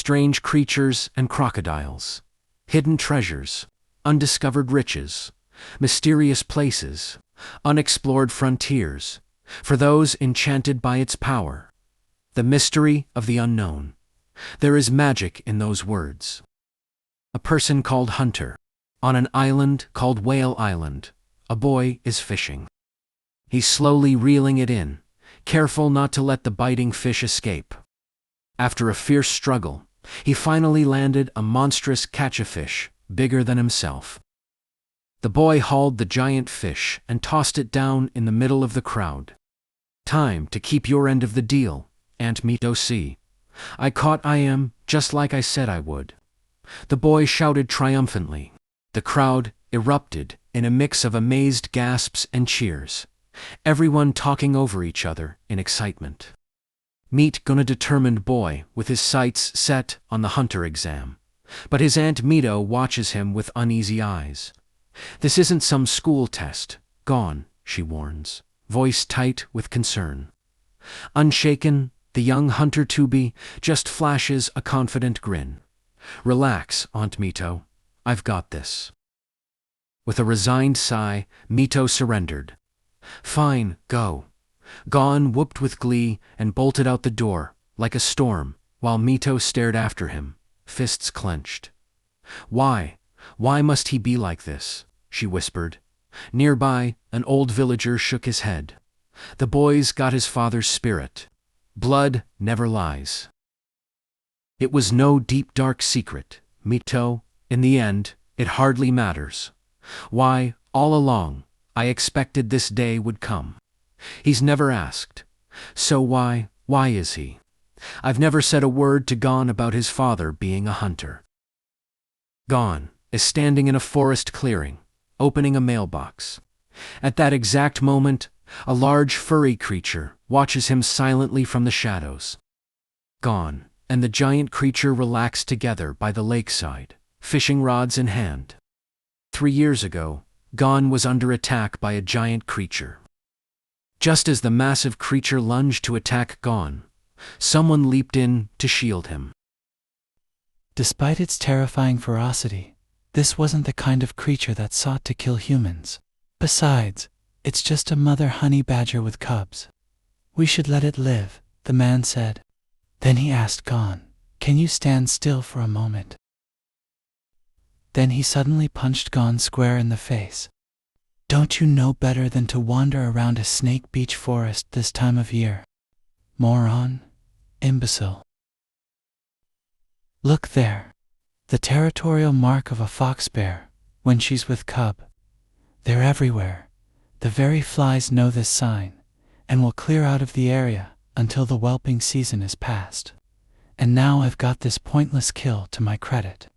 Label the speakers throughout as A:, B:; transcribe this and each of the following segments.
A: strange creatures and crocodiles, hidden treasures, undiscovered riches, mysterious places, unexplored frontiers, for those enchanted by its power. The mystery of the unknown. There is magic in those words. A person called Hunter. On an island called Whale Island, a boy is fishing. He's slowly reeling it in, careful not to let the biting fish escape. After a fierce struggle, he finally landed a monstrous catch-a-fish, bigger than himself. The boy hauled the giant fish and tossed it down in the middle of the crowd. "Time to keep your end of the deal, Aunt Mito. See, I caught I am, just like I said I would." The boy shouted triumphantly. The crowd erupted in a mix of amazed gasps and cheers, everyone talking over each other in excitement. Meet gonna determined boy with his sights set on the Hunter exam, but his Aunt Mito watches him with uneasy eyes. "This isn't some school test, Gon," she warns, voice tight with concern. Unshaken, the young Hunter Tubi just flashes a confident grin. "Relax, Aunt Mito. I've got this." With a resigned sigh, Mito surrendered. "Fine, go." Gon whooped with glee and bolted out the door, like a storm, while Mito stared after him, fists clenched. Why must he be like this?" she whispered. Nearby, an old villager shook his head. "The boy's got his father's spirit. Blood never lies." It was no deep dark secret, Mito. In the end, it hardly matters. Why, all along, I expected this day would come. He's never asked. So why is he? I've never said a word to Gon about his father being a hunter. Gon is standing in a forest clearing, opening a mailbox. At that exact moment, a large furry creature watches him silently from the shadows. Gon and the giant creature relax together by the lakeside, fishing rods in hand. 3 years ago, Gon was under attack by a giant creature. Just as the massive creature lunged to attack Gon, someone leaped in to shield him.
B: Despite its terrifying ferocity, this wasn't the kind of creature that sought to kill humans. Besides, it's just a mother honey badger with cubs. "We should let it live," the man said. Then he asked Gon, "Can you stand still for a moment?" Then he suddenly punched Gon square in the face. "Don't you know better than to wander around a snake beach forest this time of year? Moron, imbecile." Look there. The territorial mark of a fox bear, when she's with cub. They're everywhere. The very flies know this sign, and will clear out of the area until the whelping season is past. And now I've got this pointless kill to my credit.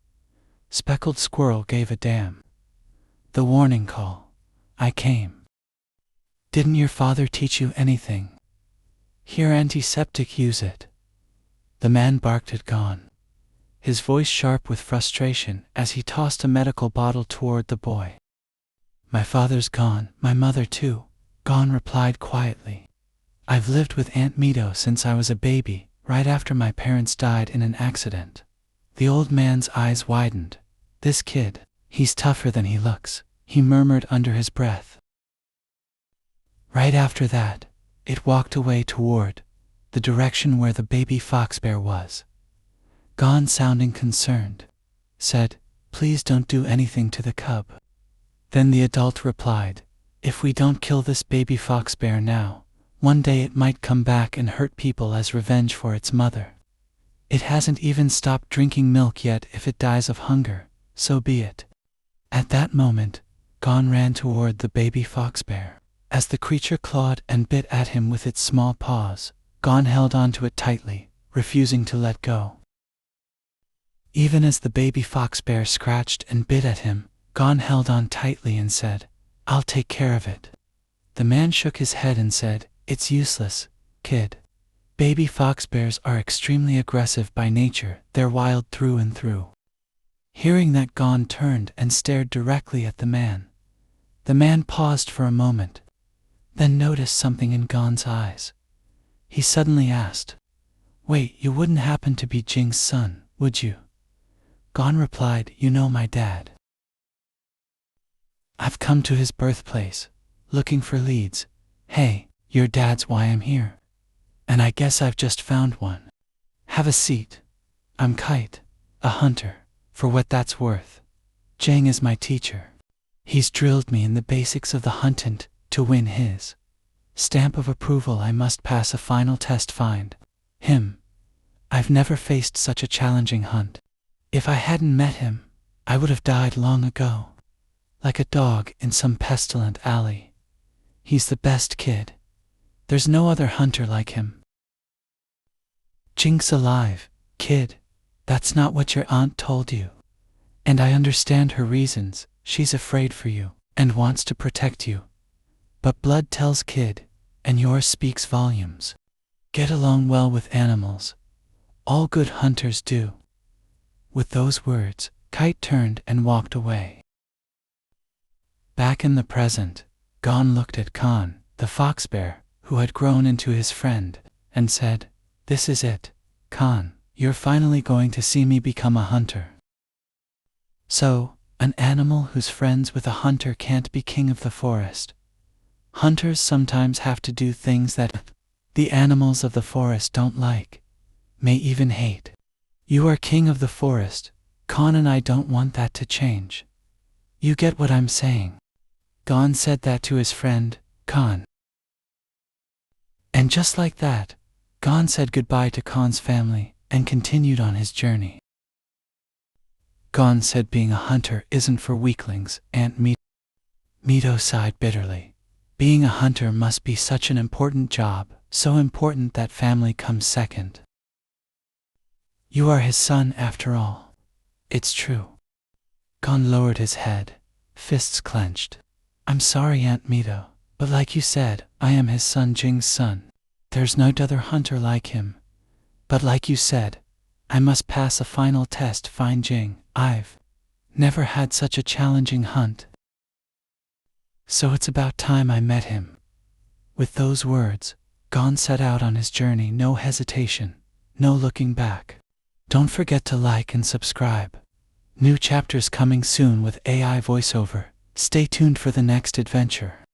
B: Speckled squirrel gave a damn. The warning call. I came. Didn't your father teach you anything? Here, antiseptic, use it. The man barked at Gon, his voice sharp with frustration as he tossed a medical bottle toward the boy. "My father's gone, my mother too," Gon replied quietly. "I've lived with Aunt Mito since I was a baby, right after my parents died in an accident." The old man's eyes widened. "This kid, he's tougher than he looks," he murmured under his breath. Right after that, it walked away toward the direction where the baby fox bear was. Gon, sounding concerned, said, "Please don't do anything to the cub." Then the adult replied, "If we don't kill this baby fox bear now, one day it might come back and hurt people as revenge for its mother. It hasn't even stopped drinking milk yet. If it dies of hunger, so be it." At that moment, Gon ran toward the baby fox bear. As the creature clawed and bit at him with its small paws, Gon held onto it tightly, refusing to let go. Even as the baby fox bear scratched and bit at him, Gon held on tightly and said, "I'll take care of it." The man shook his head and said, "It's useless, kid. Baby fox bears are extremely aggressive by nature. They're wild through and through." Hearing that, Gon turned and stared directly at the man. The man paused for a moment, then noticed something in Gon's eyes. He suddenly asked, "Wait, you wouldn't happen to be Jing's son, would you? Gon replied, you know my dad. I've come to his birthplace, looking for leads. Hey, your dad's why I'm here. And I guess I've just found one. Have a seat. I'm Kite, a hunter, for what that's worth. Jing is my teacher. He's drilled me in the basics of the hunt, and to win his stamp of approval I must pass a final test. Find him. I've never faced such a challenging hunt. If I hadn't met him, I would have died long ago, like a dog in some pestilent alley. He's the best kid. There's no other hunter like him. Jing's alive, kid. That's not what your aunt told you. And I understand her reasons. She's afraid for you and wants to protect you. But blood tells, kid, and yours speaks volumes. Get along well with animals. All good hunters do. With those words, Kite turned and walked away. Back in the present, Gon looked at Khan, the fox bear, who had grown into his friend, and said, this is it, Khan, you're finally going to see me become a hunter. So, an animal who's friends with a hunter can't be king of the forest. Hunters sometimes have to do things that the animals of the forest don't like, may even hate. You are king of the forest, Khan, and I don't want that to change. You get what I'm saying? Gon said that to his friend, Khan. And just like that, Gon said goodbye to Khan's family and continued on his journey. Gon said being a hunter isn't for weaklings, Aunt Mito sighed bitterly. Being a hunter must be such an important job, so important that family comes second. You are his son after all. It's true. Gon lowered his head, fists clenched. I'm sorry, Aunt Mito, but like you said, I am his son, Jing's son. There's no other hunter like him. But like you said, I must pass a final test. Find Jing. I've never had such a challenging hunt. So it's about time I met him. With those words, Gon set out on his journey, no hesitation, no looking back. Don't forget to like and subscribe. New chapters coming soon with AI voiceover. Stay tuned for the next adventure.